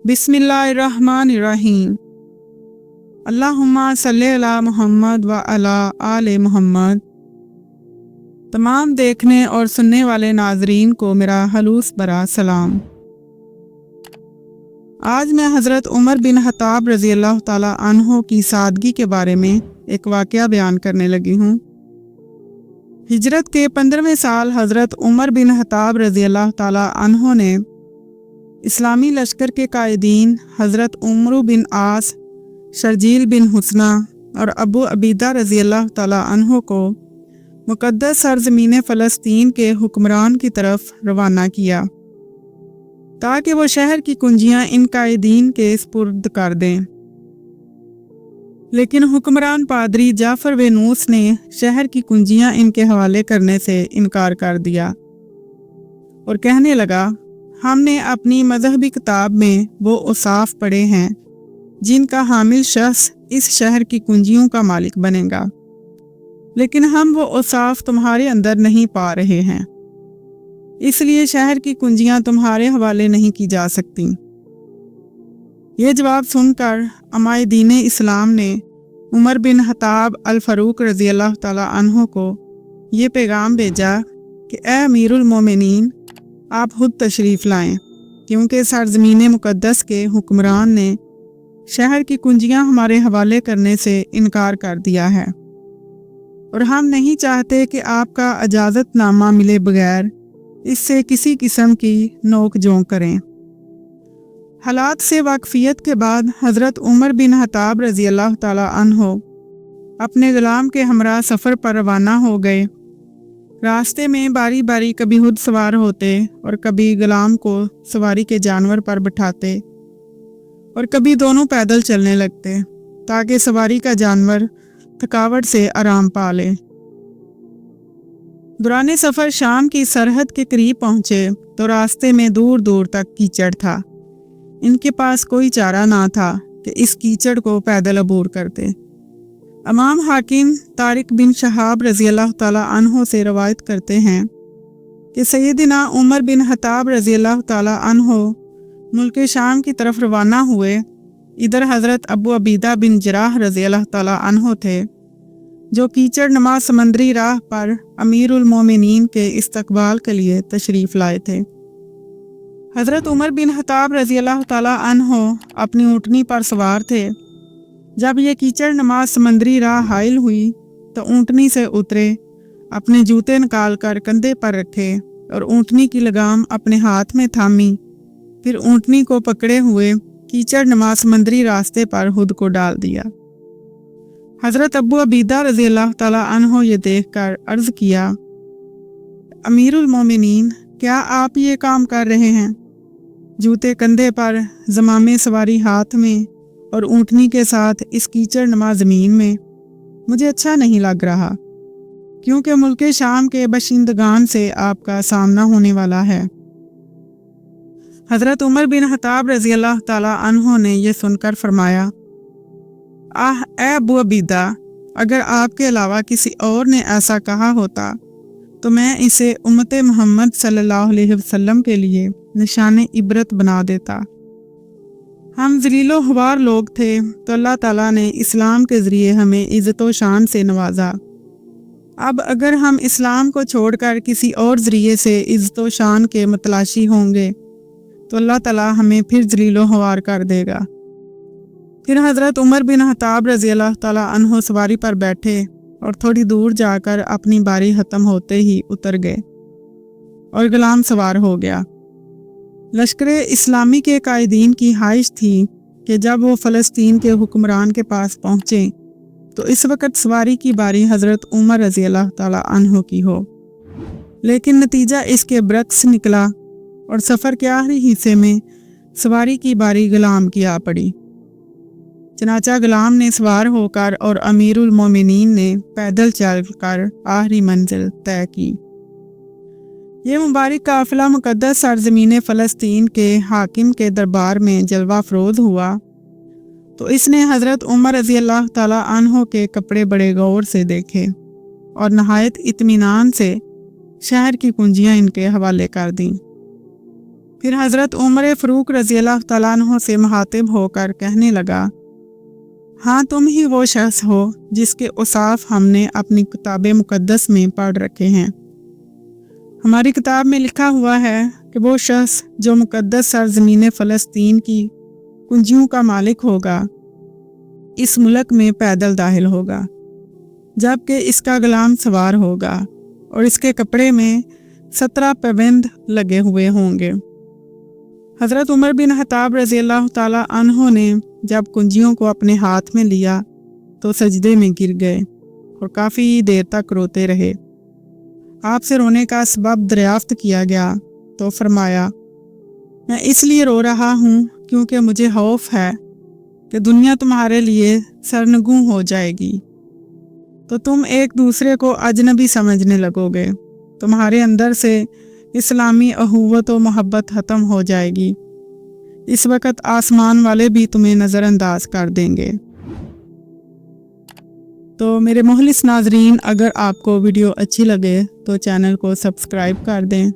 बिस्मिल्लाहिर्रहमानिर्रहीम। अल्लाहुम्मा सल्ली अला मुहम्मद व अला आले मुहम्मद। तमाम देखने और सुनने वाले नाजरीन को मेरा खलूस भरा सलाम। आज मैं हज़रत उमर बिन खत्ताब रज़ी अल्लाह ताला अन्हो की सादगी के बारे में एक वाक़या बयान करने लगी हूँ। हिजरत के 15वें साल हज़रत उमर बिन खत्ताब रज़ी अल्लाह ताला अन्हो ने इस्लामी लश्कर के कायदीन हज़रत उमर बिन आस, शर्जील बिन हुस्ना और अबू अबीदा रज़ी अल्लाह ताला अन्हो को मुक़द्दस सरज़मीन फ़लस्तीन के हुक्मरान की तरफ रवाना किया ताकि वो शहर की कुंजियां इन कायदीन के सुपुर्द कर दें। लेकिन हुक्मरान पादरी जाफ़र वेनूस ने शहर की कुंजियां इनके हवाले करने से इनकार कर दिया और कहने लगा, हमने अपनी मजहबी किताब में वो औसाफ पढ़े हैं जिनका हामिल शख्स इस शहर की कुंजियों का मालिक बनेगा, लेकिन हम वो औसाफ तुम्हारे अंदर नहीं पा रहे हैं, इसलिए शहर की कुंजियां तुम्हारे हवाले नहीं की जा सकती। ये जवाब सुनकर अमायदीन इस्लाम ने उमर बिन खत्ताब अल फ़ारूक रज़ी अल्लाह ताला अन्हो को ये पैगाम भेजा कि ए अमीरुल मोमिनीन, आप खुद तशरीफ़ लाएं, क्योंकि सरज़मीन मुक़द्दस के हुक्मरान ने शहर की कुंजियां हमारे हवाले करने से इनकार कर दिया है और हम नहीं चाहते कि आपका इजाज़तनामा मिले बगैर इससे किसी किस्म की नोक झोंक करें। हालात से वाकफियत के बाद हज़रत उमर बिन खत्ताब रज़ी अल्लाह ताला अन्हो अपने गुलाम के हमरा सफ़र पर रवाना हो गए। रास्ते में बारी बारी कभी खुद सवार होते और कभी गुलाम को सवारी के जानवर पर बिठाते और कभी दोनों पैदल चलने लगते ताकि सवारी का जानवर थकावट से आराम पा ले। दौरान सफ़र शाम की सरहद के करीब पहुँचे तो रास्ते में दूर दूर तक कीचड़ था। इनके पास कोई चारा ना था कि इस कीचड़ को पैदल अबूर करते। इमाम हाकिम तारिक बिन शहाब रज़ी अल्लाह ताला अन्हो से रवायत करते हैं कि सैयदना उमर बिन खत्ताब रज़ी अल्लाह ताला अन्हो मुल्क शाम की तरफ रवाना हुए। इधर हज़रत अबू अबीदा बिन जराह रज़ी अल्लाह ताला अन्हो थे, जो कीचड़ नमा समंदरी राह पर अमीरुल मोमिनीन के इस्तकबाल के लिए तशरीफ़ लाए थे। हज़रत उमर बिन खत्ताब रज़ी अल्लाह ताला अन्हो अपनी ऊँटनी पर सवार थे। जब ये कीचड़ नमा समंदरी राह हाइल हुई तो ऊँटनी से उतरे, अपने जूते निकाल कर कंधे पर रखे और ऊँटनी की लगाम अपने हाथ में थामी, फिर ऊँटनी को पकड़े हुए कीचड़ नमा समंदरी रास्ते पर खुद को डाल दिया। हज़रत अबू अबीदा रज़ी अल्लाह ताला अन्हो ये देखकर अर्ज़ किया, अमीरुल मोमिनीन, क्या आप ये काम कर रहे हैं? जूते कंधे पर, ज़मामे सवारी हाथ में और ऊँटनी के साथ इस कीचड़ नमा ज़मीन में मुझे अच्छा नहीं लग रहा, क्योंकि मुल्क शाम के बशिंदगान से आपका सामना होने वाला है। हज़रत उमर बिन खत्ताब रज़ी अल्लाह ताला अन्हो ने यह सुनकर फरमाया, ए अबू अबीदा, अगर आपके अलावा किसी और ने ऐसा कहा होता तो मैं इसे उम्मत मोहम्मद सल्लल्लाहु अलैहि वसल्लम के लिए निशाने इबरत बना देता। हम ज़लीलो ख्वार लोग थे तो अल्लाह ताला ने इस्लाम के ज़रिए हमें इज़्ज़त व शान से नवाजा। अब अगर हम इस्लाम को छोड़कर किसी और ज़रिए से इज़्ज़त व शान के मतलाशी होंगे तो अल्लाह ताला हमें फिर ज़लीलो ख्वार कर देगा। फिर हज़रत उमर बिन खत्ताब रज़ी अल्लाह ताला अन्हो सवारी पर बैठे और थोड़ी दूर जाकर अपनी बारी ख़त्म होते ही उतर गए और गुलाम सवार हो गया। लश्कर इस्लामी के कायदीन की ख्वाहिश थी कि जब वो फ़लस्तीन के हुक्मरान के पास पहुँचे तो इस वक्त सवारी की बारी हज़रत उमर रज़ी अल्लाह ताला अन्हो की हो, लेकिन नतीजा इसके बरक्स निकला और सफ़र के आखिरी हिस्से में सवारी की बारी गुलाम की आ पड़ी। चनाचा गुलाम ने सवार होकर और अमीरुल मोमिनीन ने पैदल चलकर आखिरी मंजिल तय की। ये मुबारक काफ़िला मुक़द्दस सरज़मीन फ़लस्तीन के हाकिम के दरबार में जलवा फ़रोज़ हुआ तो इसने हज़रत उमर रज़ी अल्लाह ताला अन्हो के कपड़े बड़े गौर से देखे और नहायत इत्मीनान से शहर की कुंजियां इनके हवाले कर दी। फिर हज़रत उमर फ़ारूक रज़ी अल्लाह तआला अन्हु से मुखातिब होकर कहने लगा, हाँ तुम ही वो शख्स हो जिसके औसाफ हमने अपनी किताब मुक़द्दस में पढ़ रखे हैं। हमारी किताब में लिखा हुआ है कि वो शख्स जो मुक़द्दस सरज़मीन फ़लस्तीन की कुंजियों का मालिक होगा, इस मुल्क में पैदल दाखिल होगा, जबकि इसका गुलाम सवार होगा और इसके कपड़े में 17 पाबंद लगे हुए होंगे। हज़रत उमर बिन खत्ताब रज़ी अल्लाह ताला अन्हो ने जब कुंजियों को अपने हाथ में लिया तो सजदे में गिर गए और काफ़ी देर तक रोते रहे। आपसे रोने का सबब दरियाफ्त किया गया तो फरमाया, मैं इसलिए रो रहा हूँ क्योंकि मुझे खौफ है कि दुनिया तुम्हारे लिए सरनगू हो जाएगी, तो तुम एक दूसरे को अजनबी समझने लगोगे, तुम्हारे अंदर से इस्लामी अहूवत व मोहब्बत ख़त्म हो जाएगी। इस वक्त आसमान वाले भी तुम्हें नज़रअंदाज कर देंगे। तो मेरे मोहलिस नाजरीन, अगर आपको वीडियो अच्छी लगे तो चैनल को सब्सक्राइब कर दें।